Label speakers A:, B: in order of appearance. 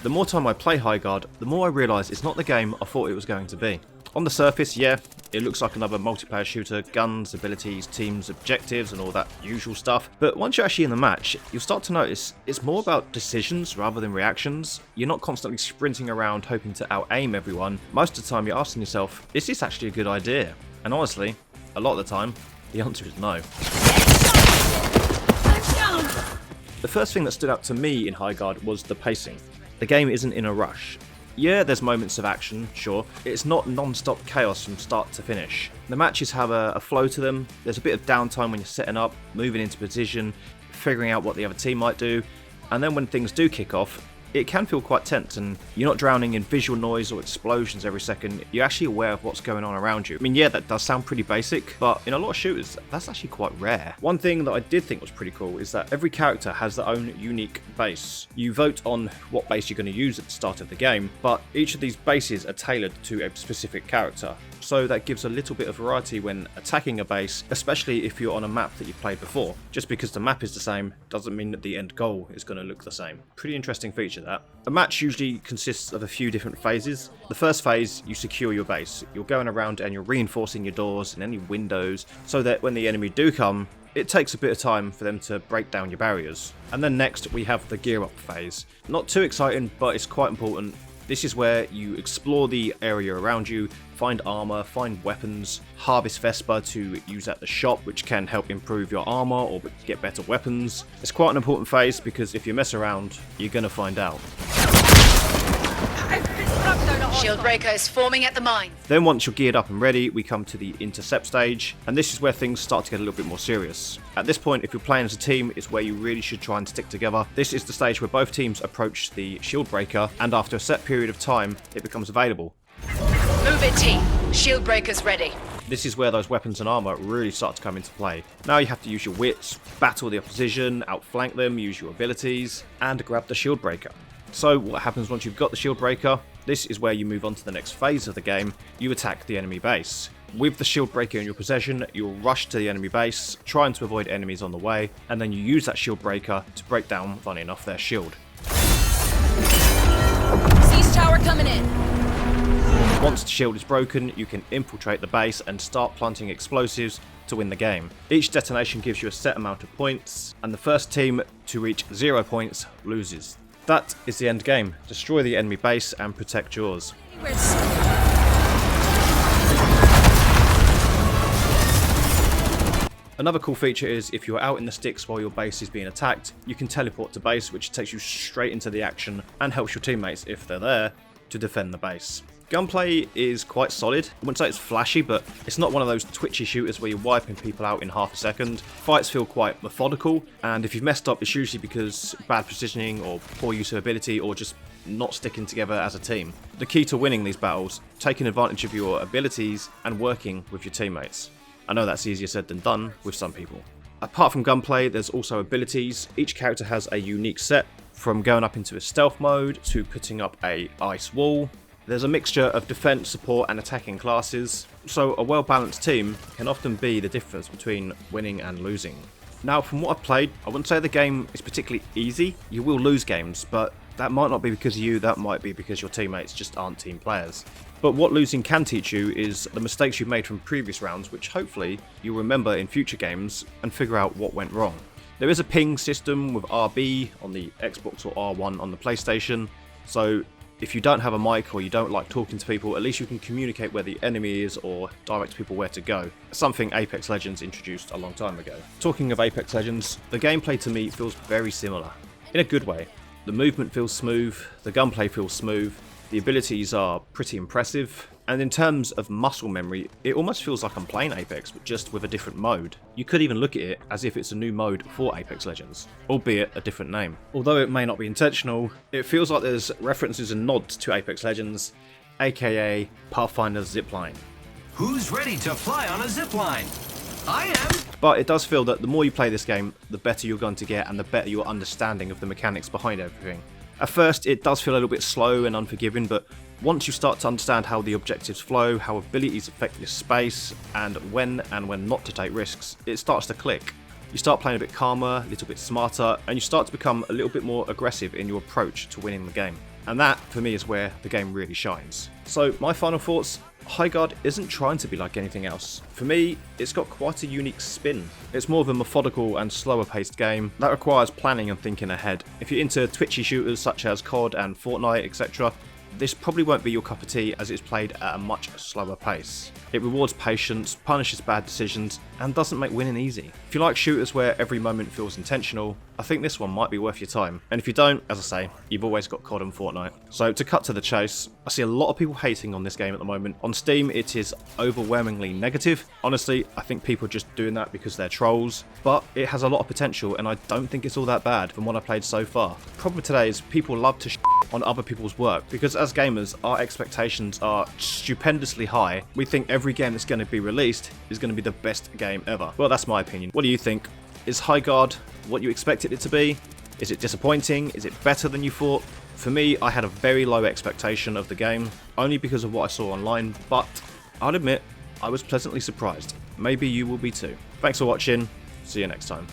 A: The more time I play Highguard, the more I realise it's not the game I thought it was going to be. On the surface, yeah, it looks like another multiplayer shooter, guns, abilities, teams, objectives and all that usual stuff, but once you're actually in the match, you'll start to notice it's more about decisions rather than reactions. You're not constantly sprinting around hoping to out-aim everyone. Most of the time you're asking yourself, is this actually a good idea? And honestly, a lot of the time, the answer is no. The first thing that stood out to me in Highguard was the pacing. The game isn't in a rush. Yeah, there's moments of action, sure. It's not non-stop chaos from start to finish. The matches have a flow to them. There's a bit of downtime when you're setting up, moving into position, figuring out what the other team might do, and then when things do kick off, it can feel quite tense and you're not drowning in visual noise or explosions every second, you're actually aware of what's going on around you. I mean, yeah, that does sound pretty basic, but in a lot of shooters, that's actually quite rare. One thing that I did think was pretty cool is that every character has their own unique base. You vote on what base you're going to use at the start of the game, but each of these bases are tailored to a specific character. So that gives a little bit of variety when attacking a base, especially if you're on a map that you've played before. Just because the map is the same doesn't mean that the end goal is going to look the same. Pretty interesting feature that. A match usually consists of a few different phases. The first phase, you secure your base. You're going around and you're reinforcing your doors and any windows so that when the enemy do come, it takes a bit of time for them to break down your barriers. And then next we have the gear up phase. Not too exciting, but it's quite important. This is where you explore the area around you, find armor, find weapons, harvest Vespa to use at the shop, which can help improve your armor or get better weapons. It's quite an important phase because if you mess around, you're gonna find out.
B: Shield breaker is forming at the mine.
A: Then once you're geared up and ready, we come to the intercept stage, and this is where things start to get a little bit more serious. At this point, if you're playing as a team, it's where you really should try and stick together. This is the stage where both teams approach the shield breaker, and after a set period of time, it becomes available.
B: Move it, team. Shield breaker's ready.
A: This is where those weapons and armor really start to come into play. Now you have to use your wits, battle the opposition, outflank them, use your abilities, and grab the shield breaker. So what happens once you've got the shield breaker? This is where you move on to the next phase of the game. You attack the enemy base. With the shield breaker in your possession, you'll rush to the enemy base, trying to avoid enemies on the way, and then you use that shield breaker to break down, funny enough, their shield.
B: Siege tower coming in.
A: Once the shield is broken, you can infiltrate the base and start planting explosives to win the game. Each detonation gives you a set amount of points, and the first team to reach 0 points loses. That is the end game. Destroy the enemy base and protect yours. Another cool feature is if you're out in the sticks while your base is being attacked, you can teleport to base, which takes you straight into the action and helps your teammates, if they're there, to defend the base. Gunplay is quite solid. I wouldn't say it's flashy, but it's not one of those twitchy shooters where you're wiping people out in half a second. Fights feel quite methodical, and if you've messed up, it's usually because bad positioning or poor use of ability or just not sticking together as a team. The key to winning these battles, taking advantage of your abilities and working with your teammates. I know that's easier said than done with some people. Apart from gunplay, there's also abilities. Each character has a unique set, from going up into a stealth mode to putting up a ice wall. There's a mixture of defense, support and attacking classes, so a well-balanced team can often be the difference between winning and losing. Now, from what I've played, I wouldn't say the game is particularly easy. You will lose games, but that might not be because of you, that might be because your teammates just aren't team players. But what losing can teach you is the mistakes you've made from previous rounds, which hopefully you'll remember in future games and figure out what went wrong. There is a ping system with RB on the Xbox or R1 on the PlayStation, so if you don't have a mic or you don't like talking to people, at least you can communicate where the enemy is or direct people where to go. Something Apex Legends introduced a long time ago. Talking of Apex Legends, the gameplay to me feels very similar. In a good way. The movement feels smooth, the gunplay feels smooth, the abilities are pretty impressive, and in terms of muscle memory, it almost feels like I'm playing Apex, but just with a different mode. You could even look at it as if it's a new mode for Apex Legends, albeit a different name. Although it may not be intentional, it feels like there's references and nods to Apex Legends, aka Pathfinder's zipline.
C: Who's ready to fly on a zipline? I am!
A: But it does feel that the more you play this game, the better you're going to get and the better your understanding of the mechanics behind everything. At first, it does feel a little bit slow and unforgiving, but once you start to understand how the objectives flow, how abilities affect this space, and when not to take risks, it starts to click. You start playing a bit calmer, a little bit smarter, and you start to become a little bit more aggressive in your approach to winning the game. And that, for me, is where the game really shines. So, my final thoughts: Highguard isn't trying to be like anything else. For me, it's got quite a unique spin. It's more of a methodical and slower paced game that requires planning and thinking ahead. If you're into twitchy shooters such as COD and Fortnite, etc., this probably won't be your cup of tea, as it's played at a much slower pace. It rewards patience, punishes bad decisions, and doesn't make winning easy. If you like shooters where every moment feels intentional, I think this one might be worth your time. And if you don't, as I say, you've always got COD and Fortnite. So to cut to the chase, I see a lot of people hating on this game at the moment. On Steam, it is overwhelmingly negative. Honestly, I think people are just doing that because they're trolls, but it has a lot of potential, and I don't think it's all that bad from what I've played so far. The problem today is people love to on other people's work, because as gamers, our expectations are stupendously high. We think every game that's going to be released is going to be the best game ever. Well, that's my opinion. What do you think? Is Highguard what you expected it to be? Is it disappointing? Is it better than you thought? For me, I had a very low expectation of the game, only because of what I saw online, but I'll admit, I was pleasantly surprised. Maybe you will be too. Thanks for watching, see you next time.